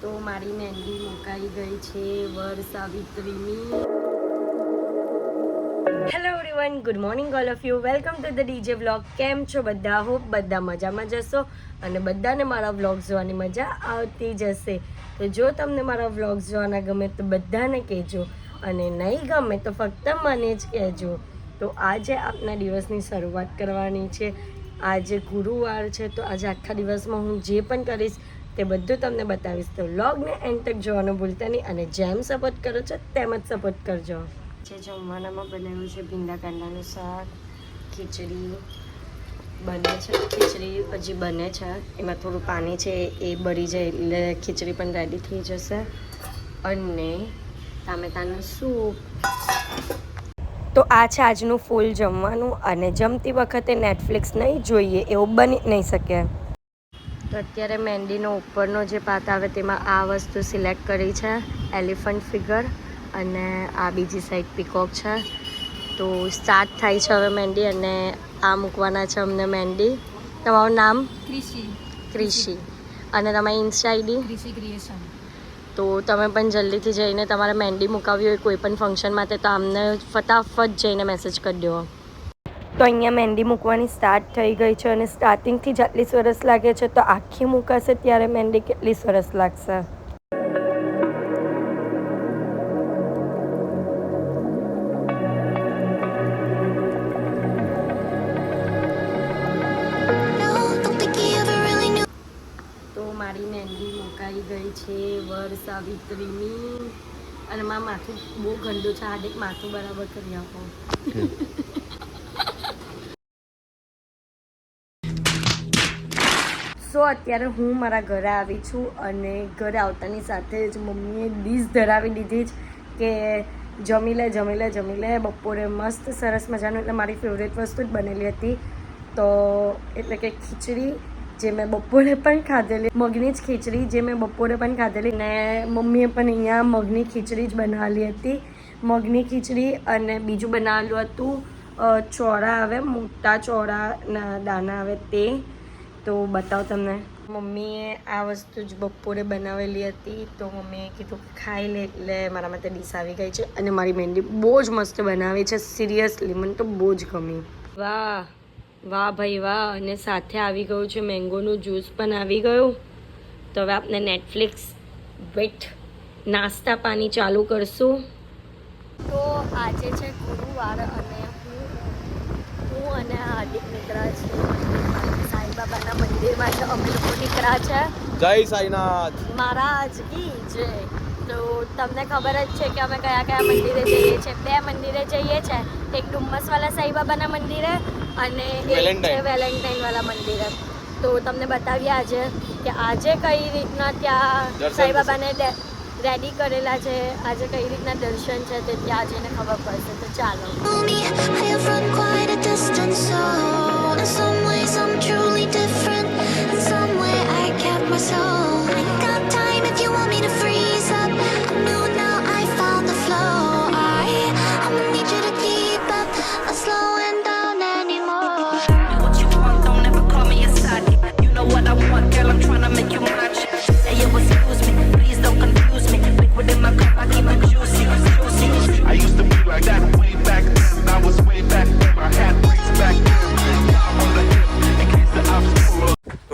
તો મારી મહેંદી મુકાઈ ગઈ છે વર સાવિત્રીની. Hello everyone, good morning all of you. Welcome to the DJ vlog. કેમ છો બધા? હોપ બધા મજામાં જશો અને બધાને મારા વ્લોગ્સ જોવાની મજા આવતી જશે. તો જો તમને મારા વ્લોગ્સ જોવાના ગમે તો બધાને કહેજો અને નહીં ગમે તો ફક્ત મને જ કહેજો. તો આજે આપના દિવસની શરૂઆત કરવાની છે. આજે ગુરુવાર છે તો આજે આખા દિવસમાં હું જે પણ કરીશ તે બધું તમને બતાવીશ. તો વ્લોગને એન્ડ તક જોવાનું ભૂલતા નહીં અને જેમ સપોર્ટ કરો છો તેમ જ સપોર્ટ કરજો. જે જમવાનામાં બનાવ્યું છે ભીંડા કાંદાનું શાક, ખીચડી બને છે. ખીચડી હજી બને છે, એમાં થોડું પાણી છે એ બળી જાય એટલે ખીચડી પણ રેડી થઈ જશે. અને ટામેટાનું સૂપ. તો આ છે આજનું ફૂલ જમવાનું અને જમતી વખતે નેટફ્લિક્સ નહીં જોઈએ એવું બની નહીં શકે. તો અત્યારે મહેંદીનો ઉપરનો જે પાત આવે તેમાં આ વસ્તુ સિલેક્ટ કરી છે, એલિફન્ટ ફિગર, અને આ બીજી સાઈડ પીકોક છે. તો સ્ટાર્ટ થાય છે હવે મહેંદી અને આ મૂકવાના છે અમને મહેંદી. તમારું નામ? ક્રિશી. અને તમારી ઇન્સ્ટા આઈડી? ક્રિશી ક્રિએશન. તો તમે પણ જલ્દીથી જઈને તમારે મહેંદી મુકાવી હોય કોઈ પણ ફંક્શન માટે તો અમને ફટાફટ જઈને મેસેજ કરી દો. તો અહીંયા મહેંદી મૂકવાની સ્ટાર્ટ થઈ ગઈ છે અને સ્ટાર્ટિંગથી જ આટલી સરસ લાગે છે તો આખી મૂકાશે ત્યારે મહેંદી કેટલી સરસ લાગશે. મારી મહેંદી મુકાઈ ગઈ છે વર સાવિત્રીની. અને મારું માથું બહુ ગંદુ છે, હાર્દિક માથું બરાબર કરી આપો. સો અત્યારે હું મારા ઘરે આવી છું અને ઘરે આવતાની સાથે જ મમ્મીએ ડીશ ધરાવી દીધી જ કે જમી લે. બપોરે મસ્ત સરસ મજાનું, એટલે મારી ફેવરેટ વસ્તુ જ બનેલી હતી. તો એટલે કે ખીચડી જે મેં બપોરે પણ ખાધેલી, મગની જ ખીચડી જે મેં બપોરે પણ ખાધેલી. ને મમ્મીએ પણ અહીંયા મગની ખીચડી જ બનાવેલી હતી. મગની ખીચડી અને બીજું બનાવેલું હતું ચોળા આવે, મોટા ચોળાના દાણા આવે તે. તો બતાવો તમને. મમ્મીએ આ વસ્તુ જ બપોરે બનાવેલી હતી તો મમ્મીએ કીધું ખાઈ લે એટલે મારા માટે ડીશ આવી ગઈ છે. અને મારી મહેંદી બહુ જ મસ્ત બનાવી છે, સિરિયસલી મને તો બહુ જ ગમી. વાહ વાહ ભાઈ વાહ. અને સાથે આવી ગયું છે મેંગોનું જ્યુસ પણ આવી ગયું. તો હવે આપણે નેટફ્લિક્સ નાસ્તા પાણી ચાલુ કરશું. તો આજે છે ગુરુવાર અને હું અને હાર્દિક નીકળ્યા છીએ સાંઈબાબાના મંદિરમાં છે. અમે લોકો નીકળ્યા છે. જય સાઈનાથ મહારાજ કી જય. તો તમને ખબર જ છે કે અમે કયા કયા મંદિરે જઈએ છીએ. 2 મંદિરે જઈએ છીએ, એક ડુમ્મસવાલા સાંઈબાબાના મંદિરે અને એક છે વેલેન્ટાઇન વાળા મંદિરે. તો તમને બતાવીએ આજે કે આજે કઈ રીતના ત્યાં સાંઈબાબાને રેડી કરેલા છે, આજે કઈ રીતના દર્શન છે તે ત્યાં જઈને ખબર પડશે. તો ચાલો.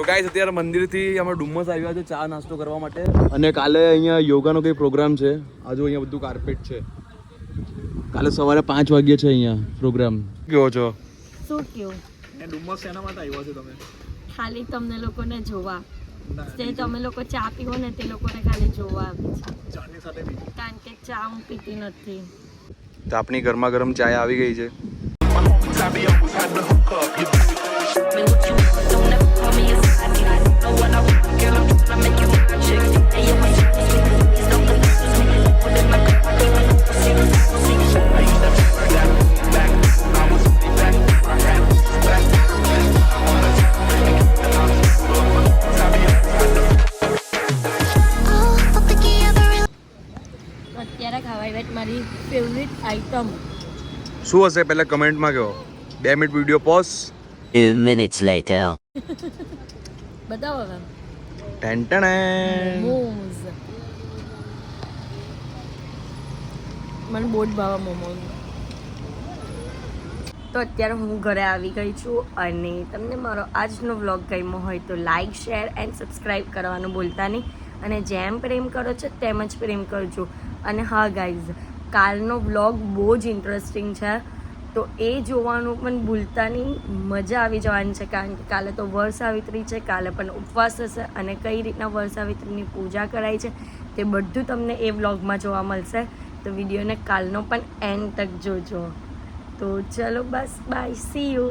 ગાઈસ અત્યારે મંદિરથી અમે ડુમ્મસ આવ્યા છે ચા નાસ્તો કરવા માટે. અને કાલે અહીંયા યોગાનો કંઈ પ્રોગ્રામ છે. આજુ અહીંયા બધું કાર્પેટ છે. કાલે સવારે 5 વાગ્યે છે અહીંયા પ્રોગ્રામ. કેવો છો? શું કહ્યું? ડુમ્મસ શેના માટે આવ્યા છો તમે? ખાલી તમને લોકોને જોવા. તે તમે લોકો ચા પીવો ને તે લોકોને ખાલી જોવા આવે છે. ચાની સાથે કારણ કે ચા હું પીતી નથી. તો આપણી ગરમા ગરમ ચાય આવી ગઈ છે. અત્યારે ખાવાય મારી ફેવરિટ આઈટમ શું હશે પહેલા કમેન્ટમાં કહો. 2 minute video pause. 2 minutes later. બતાવો હવે. Ten ten. મોમોઝ. મને બહુ જ ભાવે મોમોઝ. તો અત્યારે હું ઘરે આવી ગઈ છું અને તમને મારો આજનો વ્લોગ ગમ્યો હોય તો લાઇક શેર એન્ડ સબસ્ક્રાઈબ કરવાનું ભૂલતા નહીં. અને જેમ પ્રેમ કરો છો તેમ જ પ્રેમ કરજો. અને હા ગાઈઝ, કાલનો વ્લોગ બહુ જ ઇન્ટરેસ્ટિંગ છે, તો એ જોવાનું પણ ભૂલતા નહીં. મજા આવી જવાની છે, કારણ કે કાલે તો વરસાવિત્રી છે. કાલે પણ ઉપવાસ હશે અને કઈ રીતના વરસાવિત્રીની પૂજા કરાય છે તે બધું તમને એ વ્લોગમાં જોવા મળશે. તો વિડીયોને કાલનો પણ એન્ડ તક જોજો. તો ચલો બસ, બાય, સી યુ.